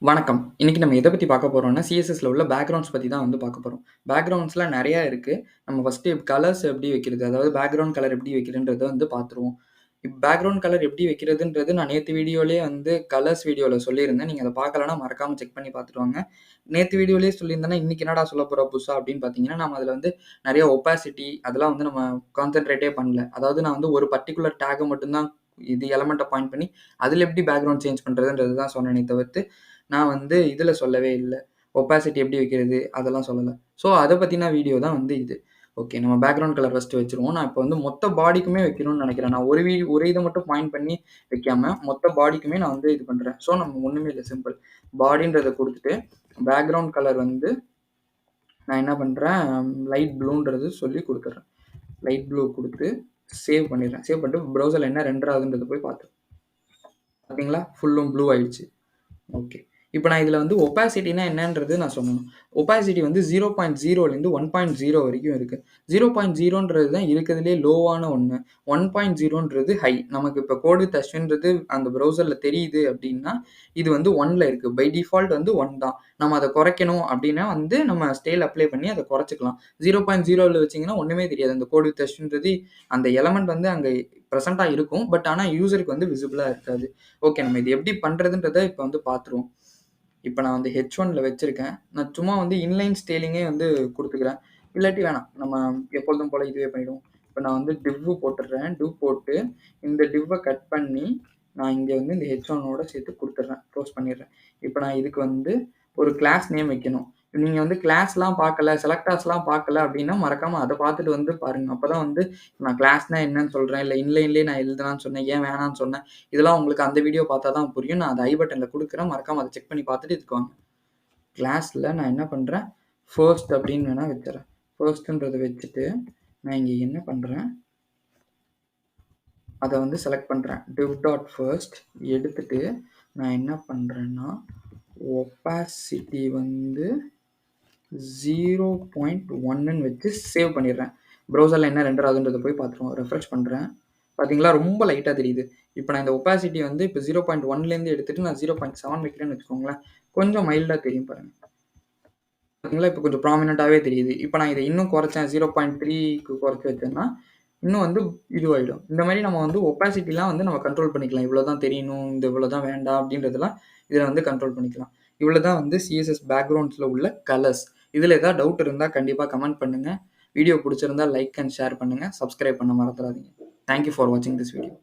வணக்கம். இன்னைக்கு நம்ம எத பத்தி பார்க்க போறோம்னா, CSSல உள்ள பேக்கிரவுண்ட்ஸ் பத்தி தான் வந்து பார்க்க போறோம். பேக்கிரவுண்ட்ஸ்ல நெறைய இருக்கு. நம்ம ஃபர்ஸ்ட்டு கலர்ஸ் எப்படி வைக்கிறது? அதாவது பேக்கிரவுண்ட் கலர் எப்படி வைக்கிறதுன்றத வந்து பார்த்துருவோம். பேக்கிரவுண்ட் கலர் எப்படி வைக்கிறதுன்றது நான் நேத்து வீடியோலயே வந்து கலர்ஸ் வீடியோல சொல்லியிருந்தேன். நீங்க அத பார்க்கலன்னா மறக்காம செக் பண்ணி பார்த்துட்டு வாங்க. நேத்து வீடியோலயே சொல்லியிருந்தேன்னா, இன்னைக்கு என்னடா சொல்லப் போற புதுசா அப்படின்னு பார்த்தீங்கன்னா, நம்ம அதுல வந்து நெறைய ஒப்பாசிட்டி அதெல்லாம் வந்து நம்ம கான்சன்ட்ரேட்டே பண்ணல. அதாவது நான் வந்து ஒரு பர்ட்டிகுலர் டேக்க மட்டும் தான் இது எலமெண்ட்ட பாயிண்ட் பண்ணி, அதுல எப்படி பேக்கிரவுண்ட் சேஞ்ச் பண்றதுன்றது தான் சொன்னேனே தவிர்த்து, நான் வந்து இதுல சொல்லவே இல்ல. ஒப்பாசிட்டி எப்படி வைக்கிறது அதெல்லாம் சொல்லல. ஸோ அத பத்தின வீடியோ தான் வந்து இது. ஓகே. நம்ம பேக்கிரவுண்ட் கலர் ஃபர்ஸ்ட்டு வச்சுருவோம். நான் இப்ப வந்து மொத்த பாடிக்குமே வைக்கணும்னு நெனைக்கிறேன். நான் ஒரு இத மட்டும் பாயிண்ட் பண்ணி வைக்காம, மொத்த பாடிக்குமே நான் வந்து இது பண்றேன். ஸோ நம்ம ஒண்ணுமே இல்ல சிம்பிள். பாடின்றத குடுத்துட்டு, பேக்கிரவுண்ட் கலர் வந்து நான் என்ன பண்றேன், லைட் ப்ளூன்றது சொல்லி குடுத்துடுறேன். லைட் ப்ளூ குடுத்து சேவ் பண்ணிடுறேன். சேவ் பண்ணிட்டு ப்ரௌசர்ல என்ன ரெண்டர் ஆகுதுன்றத போய் பார்த்துருவேன். பார்த்தீங்களா? ஃபுல்லும் ப்ளூ ஆயிடுச்சு. ஓகே. இப்ப நான் இதுல வந்து ஒப்பாசிட்டினா என்னன்றது நான் சொல்லணும். ஒப்பாசிட்டி வந்து 0.0லேருந்து 1.0 வரைக்கும் இருக்கு. 0.0ன்றது தான் இருக்கறதுலயே லோவான ஒண்ணு. 1.0ன்றது ஹை. நமக்கு இப்ப கோட் வித் அஸ்வின்றது அந்த ப்ரௌசர்ல தெரியுது அப்டின்னா, இது வந்து 1ல இருக்கு. பை டிஃபால்ட் வந்து 1 தான். நம்ம அத குறைக்கணும் அப்டின்னா வந்து நம்ம ஸ்கேல் அப்ளை பண்ணி அத குறைச்சுக்கலாம். 0.0ல வச்சீங்கன்னா ஒண்ணுமே தெரியாது. அந்த கோட் வித் அஸ்வின்றது அந்த எலமெண்ட் வந்து அங்க பிரசன்ட்டா இருக்கும். பட் ஆனா யூசருக்கு வந்து விசிபிளா இருக்காது. ஓகே. நம்ம இது எப்படி பண்றதுன்றத இப்ப வந்து பார்த்துருவோம். இப்ப நான் வந்து H1ல வச்சிருக்கேன். நான் சும்மா வந்து இன்லைன் ஸ்டைலிங்கே வந்து குடுத்துக்கிறேன். இல்லாட்டி வேணாம். நம்ம எப்பொழுதும் போல இதுவே பண்ணிடுவோம். இப்ப நான் வந்து div போட்டுடுறேன். div போட்டு இந்த divவ கட் பண்ணி, நான் இங்க வந்து இந்த H1ஓட சேர்த்து குடுத்துடுறேன். குளோஸ் பண்ணிடுறேன். இப்ப நான் இதுக்கு வந்து ஒரு கிளாஸ் நேம் வைக்கணும். நீங்க வந்து கிளாஸ்லாம் பார்க்கல, செலக்டர்ஸ்லாம் பார்க்கல அப்டின்னா, மறக்காம அத பார்த்துட்டு வந்து பாருங்க. அப்பதான் வந்து நான் கிளாஸ்னா என்னன்னு சொல்றேன். இல்ல இன்லைன்லயே நான் எழுதலாம்னு சொன்னேன். ஏன் வேணான்னு சொன்னேன். இதெல்லாம் உங்களுக்கு அந்த வீடியோ பார்த்தா தான் புரியும். நான் அத ஐ பட்டன்ல குடுக்குறேன். மறக்காம அத செக் பண்ணி பார்த்துட்டு இதுக்கு வாங்க. கிளாஸ்ல நான் என்ன பண்றேன், ஃபர்ஸ்ட் அப்படின்னு வேணா வச்சுர்றேன். ஃபர்ஸ்ட்ன்றத வச்சுட்டு, நான் இங்க என்ன பண்றேன், அத வந்து செலக்ட் பண்றேன். div டாட் ஃபர்ஸ்ட் எடுத்துட்டு, நான் என்ன பண்றேன்னா, ஒப்பாசிட்டி வந்து 0.1ன்னு வச்சு சேவ் பண்ணிடுறேன். ப்ரௌசர்ல என்ன ரெண்டர் ஆகுதுன்றத போய் பார்த்துருவோம். ரெஃப்ரெஷ் பண்றேன். பார்த்தீங்களா? ரொம்ப லைட்டா தெரியுது. இப்ப நான் இந்த ஒப்பாசிட்டி வந்து இப்ப 0.1லேருந்து எடுத்துட்டு நான் 0.7 வைக்கிறேன்னு வச்சுக்கோங்களேன். கொஞ்சம் மைல்டா தெரியும் பாருங்க. பார்த்தீங்களா? இப்ப கொஞ்சம் ப்ராமினன்ட்டாவே தெரியுது. இப்ப நான் இத இன்னும் குறைச்சேன் 0.3க்கு குறைச்சு வச்சேன்னா, இன்னும் வந்து இதுவாயிடும். இந்த மாரி நம்ம வந்து ஒப்பாசிட்டிலாம் வந்து நம்ம கண்ட்ரோல் பண்ணிக்கலாம். இவ்வளோ தான் தெரியணும், இந்த இவ்வளோ தான் வேண்டாம் அப்படின்றதெல்லாம் இதுல வந்து கண்ட்ரோல் பண்ணிக்கலாம். இவ்வளோ தான் வந்து CSS பேக்கிரவுண்ட்ஸ்ல உள்ள கலர்ஸ். இதுல ஏதாவது டவுட் இருந்தா கண்டிப்பா கமெண்ட் பண்ணுங்க. வீடியோ புடிச்சிருந்தா லைக் அண்ட் ஷேர் பண்ணுங்க. சப்ஸ்கிரைப் பண்ண மறந்துறாதீங்க. தேங்க் யூ ஃபார் வாட்சிங் திஸ் வீடியோ.